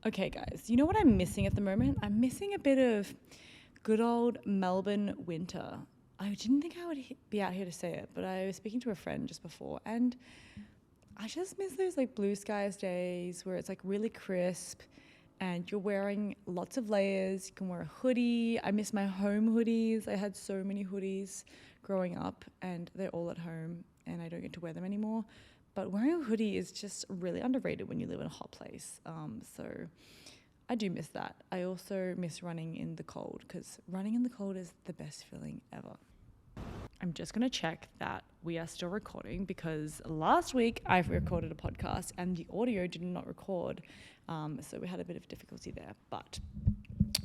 Okay, guys, you know what I'm missing at the moment? I'm missing a bit of good old Melbourne winter. I didn't think I would be out here to say it, but I was speaking to a friend just before, and I just miss those like blue skies days where it's like really crisp and you're wearing lots of layers. You can wear a hoodie. I miss my home hoodies. I had so many hoodies growing up, and they're all at home, and I don't get to wear them anymore. But wearing a hoodie is just really underrated when you live in a hot place. So I do miss that. I also miss running in the cold because running in the cold is the best feeling ever. I'm just going to check that we are still recording because last week I recorded a podcast and the audio did not record. So we had a bit of difficulty there. But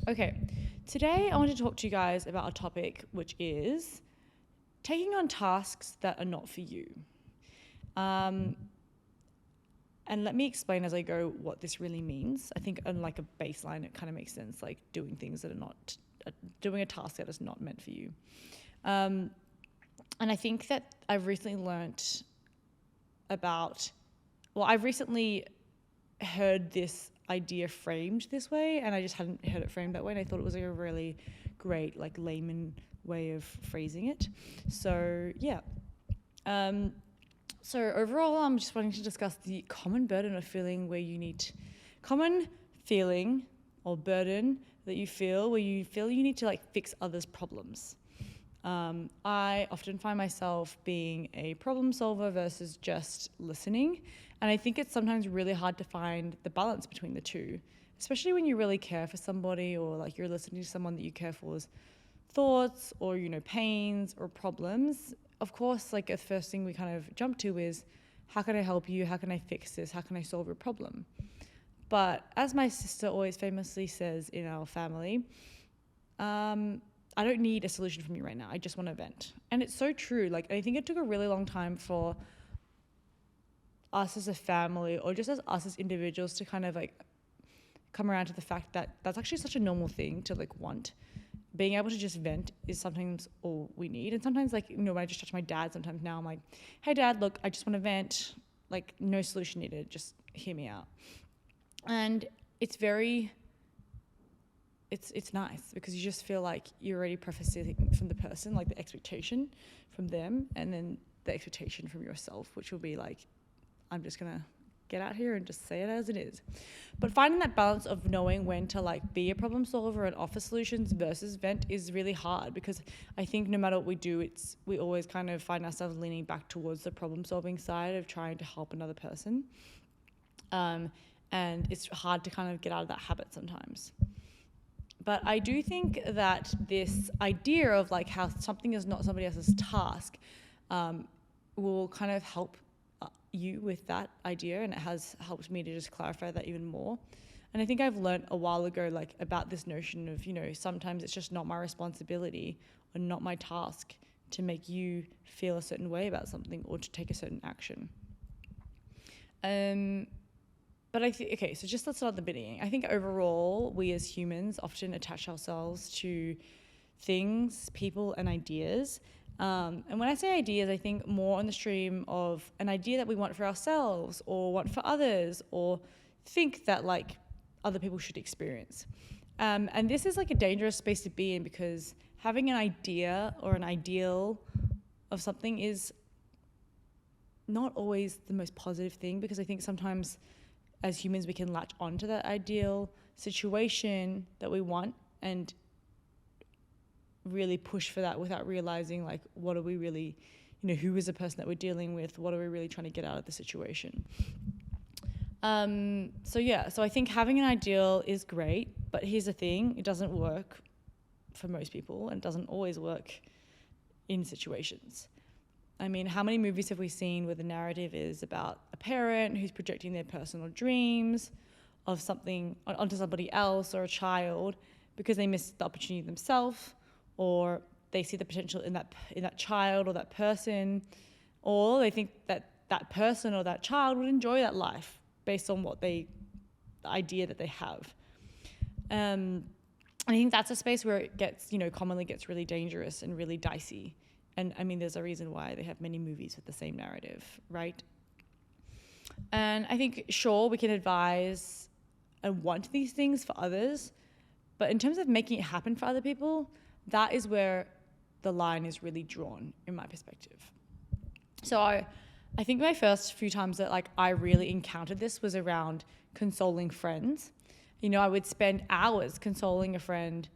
okay, today I want to talk to you guys about a topic which is taking on tasks that are not for you. And let me explain as I go what this really means. I think on like a baseline, it kind of makes sense, like doing things that are not, doing a task that is not meant for you. And I think that I've recently learnt I've recently heard this idea framed this way, and I just hadn't heard it framed that way, and I thought it was like a really great, like, layman way of phrasing it. So, yeah. So overall, I'm just wanting to discuss the common burden of feeling common feeling or burden that you feel where you feel you need to like fix others' problems. I often find myself being a problem solver versus just listening. And I think it's sometimes really hard to find the balance between the two, especially when you really care for somebody or like you're listening to someone that you care for's thoughts or, pains or problems. Of course, like the first thing we kind of jump to is, how can I help you? How can I fix this? How can I solve your problem? But as my sister always famously says in our family, I don't need a solution from you right now. I just want to vent. And it's so true. Like, I think it took a really long time for us as a family or just as us as individuals to kind of like come around to the fact that that's actually such a normal thing to like want. Being able to just vent is sometimes all we need. And sometimes like, when I just talk to my dad, sometimes now I'm like, hey dad, look, I just want to vent. Like, no solution needed. Just hear me out. And it's nice because you just feel like you're already prefacing from the person, like the expectation from them, and then the expectation from yourself, which will be like, I'm just going to get out here and just say it as it is. But finding that balance of knowing when to like be a problem solver and offer solutions versus vent is really hard, because I think no matter what we do, we always kind of find ourselves leaning back towards the problem solving side of trying to help another person. And it's hard to kind of get out of that habit sometimes. But I do think that this idea of like how something is not somebody else's task will kind of help you with that idea, and it has helped me to just clarify that even more. And I think I've learned a while ago like about this notion of, sometimes it's just not my responsibility or not my task to make you feel a certain way about something or to take a certain action. But I think, okay, so just let's start at the beginning. I think overall, we as humans often attach ourselves to things, people, and ideas. And when I say ideas, I think more on the stream of an idea that we want for ourselves or want for others or think that like other people should experience. And this is like a dangerous space to be in, because having an idea or an ideal of something is not always the most positive thing, because I think sometimes as humans, we can latch onto that ideal situation that we want and really push for that without realizing, like, what are we really, who is the person that we're dealing with? What are we really trying to get out of the situation? So I think having an ideal is great, but here's the thing, it doesn't work for most people and doesn't always work in situations. I mean, how many movies have we seen where the narrative is about a parent who's projecting their personal dreams of something onto somebody else or a child because they missed the opportunity themselves, or they see the potential in that child or that person, or they think that that person or that child would enjoy that life based on the idea that they have. I think that's a space where it gets, commonly gets really dangerous and really dicey. And I mean, there's a reason why they have many movies with the same narrative, right? And I think, sure, we can advise and want these things for others. But in terms of making it happen for other people, that is where the line is really drawn in my perspective. So I think my first few times that like I really encountered this was around consoling friends. You know, I would spend hours consoling a friend,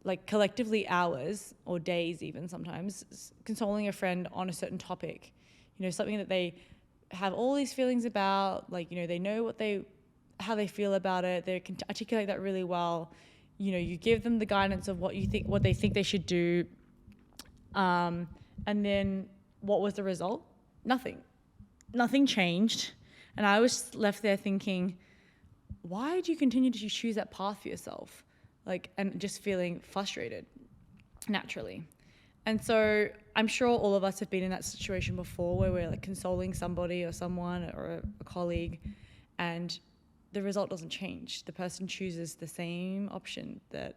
like collectively hours or days even sometimes, consoling a friend on a certain topic. You know, something that they have all these feelings about, like, you know, they know how they feel about it. They can articulate that really well. You know, you give them the guidance of what they think they should do. And then what was the result? Nothing changed. And I was left there thinking, why do you continue to choose that path for yourself? Like, and just feeling frustrated naturally. And so I'm sure all of us have been in that situation before where we're like consoling somebody or someone or a colleague, and the result doesn't change. The person chooses the same option that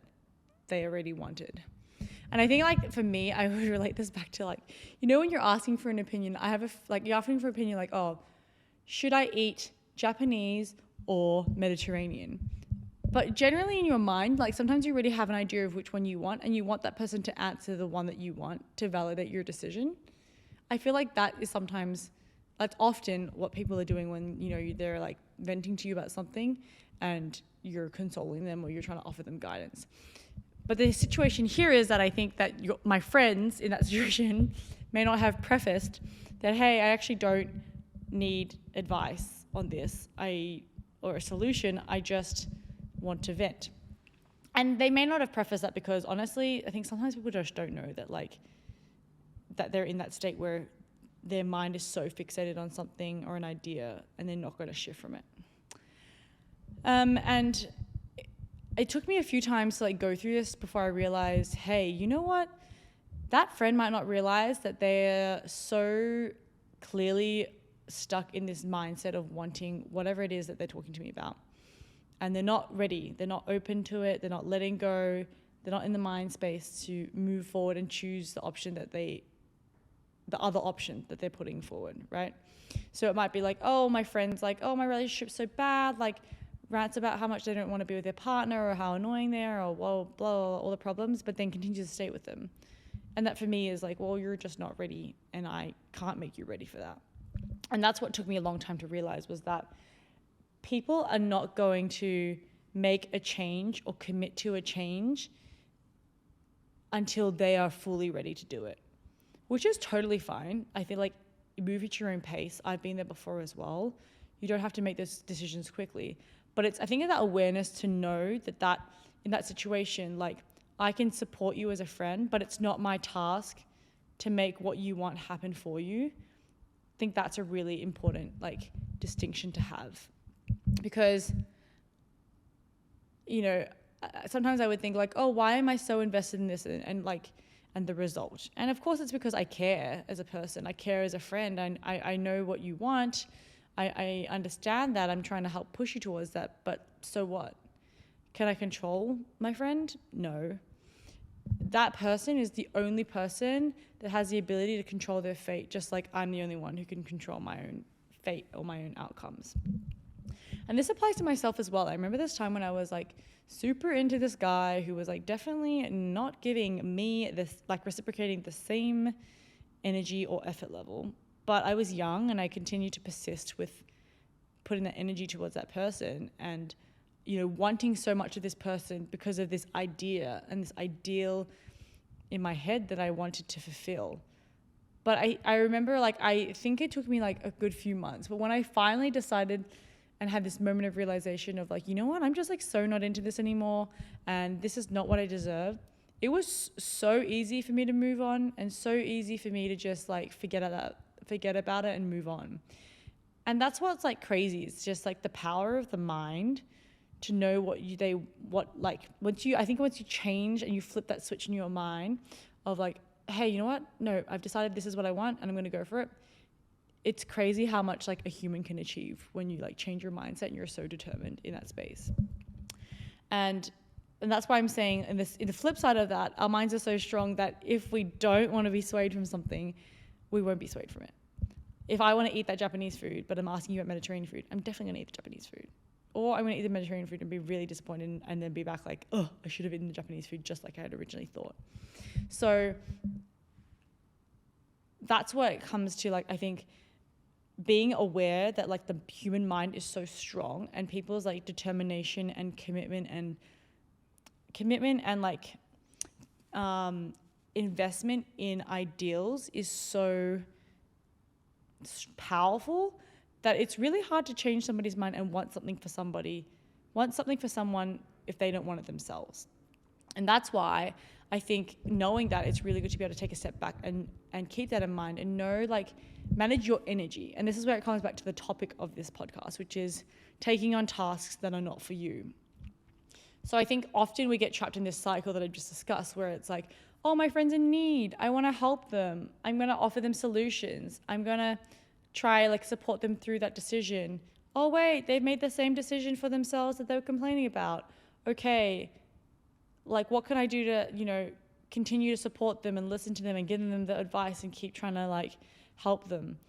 they already wanted. And I think, like, for me, I would relate this back to, like, you know, when you're asking for an opinion, you're asking for an opinion, like, oh, should I eat Japanese or Mediterranean? But generally in your mind, like, sometimes you already have an idea of which one you want, and you want that person to answer the one that you want to validate your decision. I feel like that's often what people are doing when, you know, they're like venting to you about something and you're consoling them or you're trying to offer them guidance. But the situation here is that I think that my friends in that situation may not have prefaced that, hey, I actually don't need advice on this or a solution. I just want to vent. And they may not have prefaced that because, honestly, I think sometimes people just don't know that, like, that they're in that state where their mind is so fixated on something or an idea and they're not going to shift from it. And it took me a few times to like go through this before I realized, hey, you know what? That friend might not realize that they're so clearly stuck in this mindset of wanting whatever it is that they're talking to me about. And they're not ready. They're not open to it. They're not letting go. They're not in the mind space to move forward and choose the other option that they're putting forward, right? So it might be like, oh, my friend's like, oh, my relationship's so bad, like rants about how much they don't want to be with their partner or how annoying they are or blah, blah, blah, all the problems, but then continues to stay with them. And that for me is like, well, you're just not ready and I can't make you ready for that. And that's what took me a long time to realize, was that people are not going to make a change or commit to a change until they are fully ready to do it, which is totally fine. I feel like you move at your own pace. I've been there before as well. You don't have to make those decisions quickly. But I think that awareness to know that in that situation, like, I can support you as a friend, but it's not my task to make what you want happen for you. I think that's a really important, like, distinction to have. Because, you know, sometimes I would think like, oh, why am I so invested in this and the result? And of course it's because I care as a person. I care as a friend. And I know what you want. I understand that. I'm trying to help push you towards that. But so what? Can I control my friend? No. That person is the only person that has the ability to control their fate, just like I'm the only one who can control my own fate or my own outcomes. And this applies to myself as well. I remember this time when I was like super into this guy who was like definitely not giving me this, like reciprocating the same energy or effort level. But I was young and I continued to persist with putting that energy towards that person and, you know, wanting so much of this person because of this idea and this ideal in my head that I wanted to fulfill. But I remember, like, I think it took me like a good few months. But when I finally decided and had this moment of realization of like, you know what, I'm just like so not into this anymore and this is not what I deserve. It was so easy for me to move on and so easy for me to just like forget about it and move on. And that's what's like crazy. It's just like the power of the mind to know once you change and you flip that switch in your mind of like, hey, you know what? No, I've decided this is what I want and I'm going to go for it. It's crazy how much like a human can achieve when you like change your mindset and you're so determined in that space. And that's why I'm saying in the flip side of that, our minds are so strong that if we don't want to be swayed from something, we won't be swayed from it. If I want to eat that Japanese food, but I'm asking you about Mediterranean food, I'm definitely going to eat the Japanese food. Or I'm going to eat the Mediterranean food and be really disappointed and then be back like, oh, I should have eaten the Japanese food just like I had originally thought. So that's what it comes to, like, I think being aware that like the human mind is so strong and people's like determination and commitment and like investment in ideals is so powerful that it's really hard to change somebody's mind and want something for someone if they don't want it themselves. And that's why I think knowing that, it's really good to be able to take a step back and keep that in mind and know, like, manage your energy. And this is where it comes back to the topic of this podcast, which is taking on tasks that are not for you. So I think often we get trapped in this cycle that I've just discussed, where it's like, oh, my friend's in need, I want to help them, I'm going to offer them solutions, I'm going to try like support them through that decision. Oh wait, they've made the same decision for themselves that they were complaining about. Okay, like what can I do to, you know, continue to support them and listen to them and give them the advice and keep trying to like help them.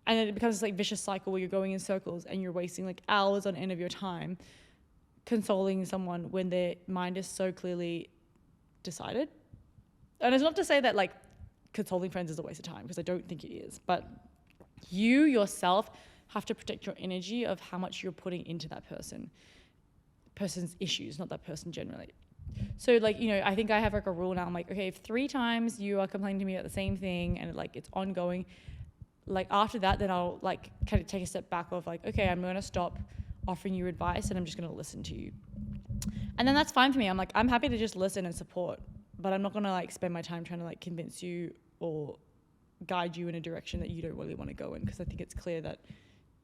And then it becomes this like vicious cycle where you're going in circles and you're wasting like hours on end of your time consoling someone when their mind is so clearly decided. And it's not to say that like consoling friends is a waste of time, because I don't think it is, but you yourself have to protect your energy of how much you're putting into that person's issues, not that person generally. So like, you know, I think I have like a rule now. I'm like, okay, if 3 times you are complaining to me about the same thing and like it's ongoing, like after that, then I'll like kind of take a step back of like, okay, I'm going to stop offering you advice and I'm just going to listen to you. And then that's fine for me. I'm like, I'm happy to just listen and support, but I'm not going to like spend my time trying to like convince you or guide you in a direction that you don't really want to go in, because I think it's clear that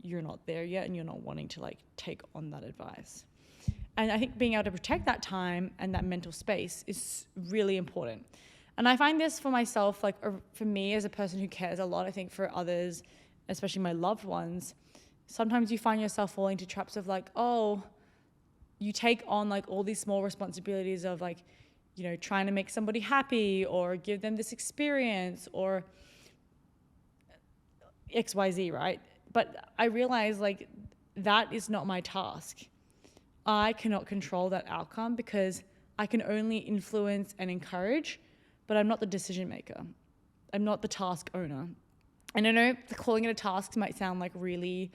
you're not there yet and you're not wanting to like take on that advice. And I think being able to protect that time and that mental space is really important. And I find this for myself, like for me as a person who cares a lot, I think for others, especially my loved ones, sometimes you find yourself falling into traps of like, oh, you take on like all these small responsibilities of like, you know, trying to make somebody happy or give them this experience or XYZ, right? But I realize like that is not my task. I cannot control that outcome because I can only influence and encourage, but I'm not the decision maker. I'm not the task owner. And I know calling it a task might sound like really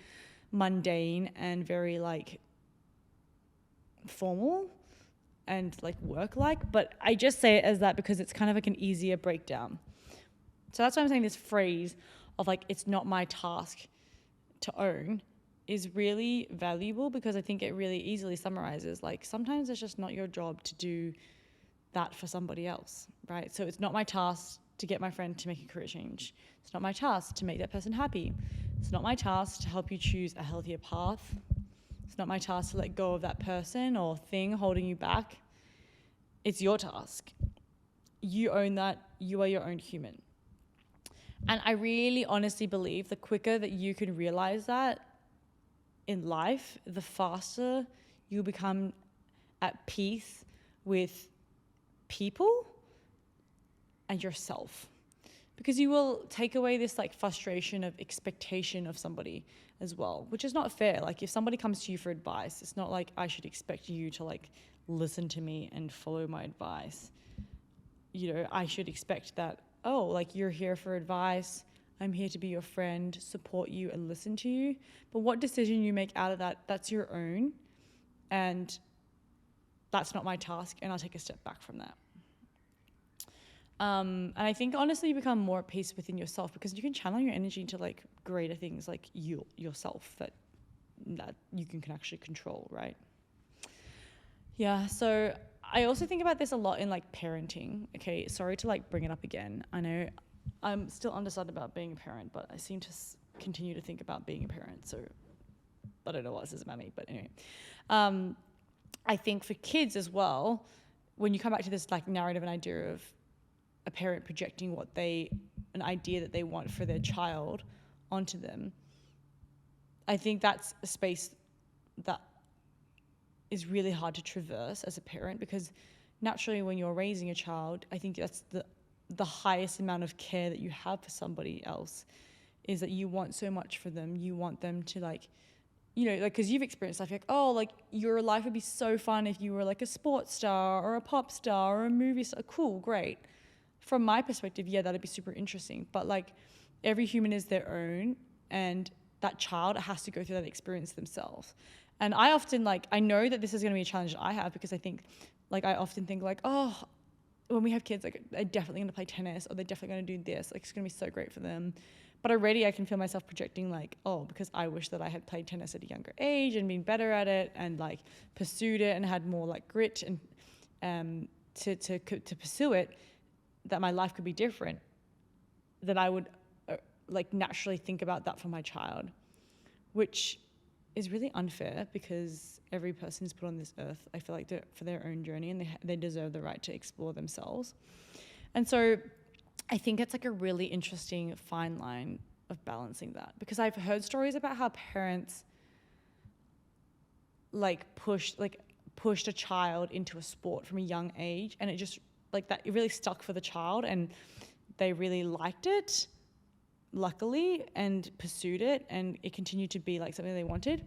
mundane and very like formal and like work-like, but I just say it as that because it's kind of like an easier breakdown. So that's why I'm saying this phrase of like, it's not my task to own is really valuable, because I think it really easily summarizes like sometimes it's just not your job to do that for somebody else, right? So it's not my task to get my friend to make a career change. It's not my task to make that person happy. It's not my task to help you choose a healthier path. It's not my task to let go of that person or thing holding you back. It's your task. You own that. You are your own human. And I really honestly believe the quicker that you can realize that in life, the faster you become at peace with people and yourself. Because you will take away this like frustration of expectation of somebody as well, which is not fair. Like if somebody comes to you for advice, it's not like I should expect you to like listen to me and follow my advice. You know, I should expect that, oh, like you're here for advice, I'm here to be your friend, support you and listen to you. But what decision you make out of that, that's your own. And that's not my task, and I'll take a step back from that. And I think honestly you become more at peace within yourself, because you can channel your energy into like greater things like yourself that you can actually control, right? Yeah, so I also think about this a lot in like parenting. Okay, sorry to like bring it up again. I know I'm still undecided about being a parent, but I seem to continue to think about being a parent. So I don't know what this is about me, but anyway. I think for kids as well, when you come back to this like narrative and idea of a parent projecting an idea that they want for their child onto them, I think that's a space that is really hard to traverse as a parent, because naturally when you're raising a child, I think that's the highest amount of care that you have for somebody else, is that you want so much for them. You want them to like you know, like, because you've experienced stuff, like, oh, like, your life would be so fun if you were like a sports star or a pop star or a movie star. Cool, great. From my perspective, yeah, that'd be super interesting. But like, every human is their own, and that child has to go through that experience themselves. And I often, like, I know that this is going to be a challenge that I have, because I think, like, I often think like, oh, when we have kids, like, they're definitely going to play tennis, or they're definitely going to do this. Like, it's going to be so great for them. But already I can feel myself projecting like, oh, because I wish that I had played tennis at a younger age and been better at it, and like pursued it and had more like grit and to pursue it, that my life could be different. That I would like naturally think about that for my child, which is really unfair, because every person is put on this earth, I feel like, for their own journey, and they deserve the right to explore themselves. And so I think it's like a really interesting fine line of balancing that, because I've heard stories about how parents like pushed a child into a sport from a young age, and it just like that, it really stuck for the child, and they really liked it, luckily, and pursued it, and it continued to be like something they wanted.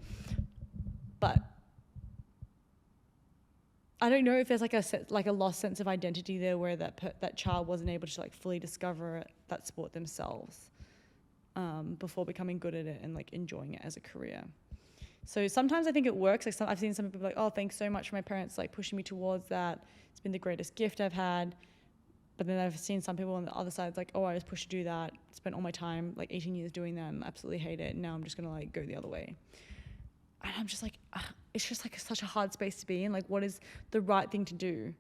But I don't know if there's like a lost sense of identity there, where that child wasn't able to like fully discover that sport themselves, before becoming good at it and like enjoying it as a career. So sometimes I think it works. Like, I've seen some people like, oh, thanks so much for my parents like pushing me towards that. It's been the greatest gift I've had. But then I've seen some people on the other side, it's like, oh, I was pushed to do that, spent all my time, like 18 years doing that, and absolutely hate it. And now I'm just gonna like go the other way. And I'm just like, it's just like such a hard space to be in. Like, what is the right thing to do?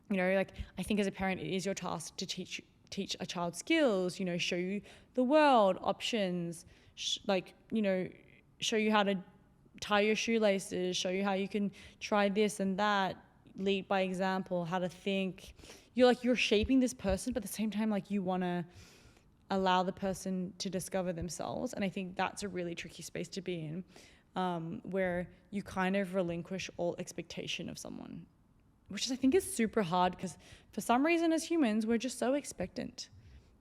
You know, like, I think as a parent, it is your task to teach a child skills, you know, show you the world, options, like, you know, show you how to tie your shoelaces, show you how you can try this and that, lead by example, how to think. You're shaping this person, but at the same time, like, you want to allow the person to discover themselves. And I think that's a really tricky space to be in, where you kind of relinquish all expectation of someone, which I think is super hard, because for some reason as humans, we're just so expectant.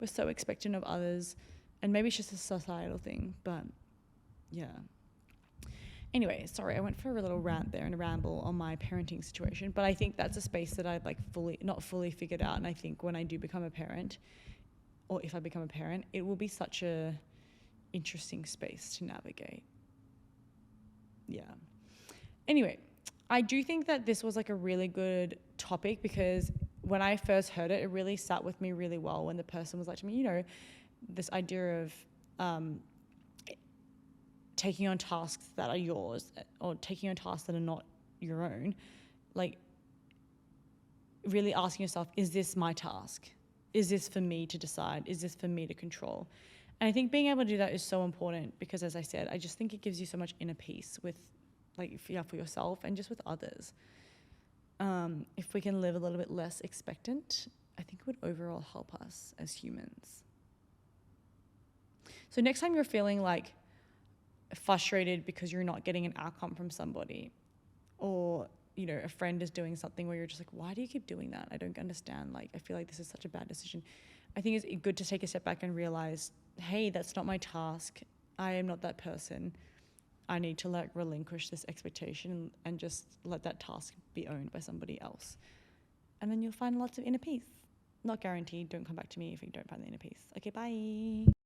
We're so expectant of others, and maybe it's just a societal thing, but yeah. Anyway, sorry, I went for a little rant there and a ramble on my parenting situation, but I think that's a space that I've like not fully figured out. And I think when I do become a parent, or if I become a parent, it will be such a interesting space to navigate. Yeah. Anyway, I do think that this was like a really good topic, because when I first heard it, it really sat with me really well when the person was like to me, you know, this idea of taking on tasks that are yours, or taking on tasks that are not your own, like really asking yourself, is this my task? Is this for me to decide? Is this for me to control? And I think being able to do that is so important, because as I said, I just think it gives you so much inner peace with, like, for yourself and just with others. If we can live a little bit less expectant, I think it would overall help us as humans. So next time you're feeling like frustrated because you're not getting an outcome from somebody, or, you know, a friend is doing something where you're just like, why do you keep doing that? I don't understand. Like, I feel like this is such a bad decision. I think it's good to take a step back and realize, hey, that's not my task. I am not that person. I need to like relinquish this expectation and just let that task be owned by somebody else. And then you'll find lots of inner peace. Not guaranteed. Don't come back to me if you don't find the inner peace. Okay, bye.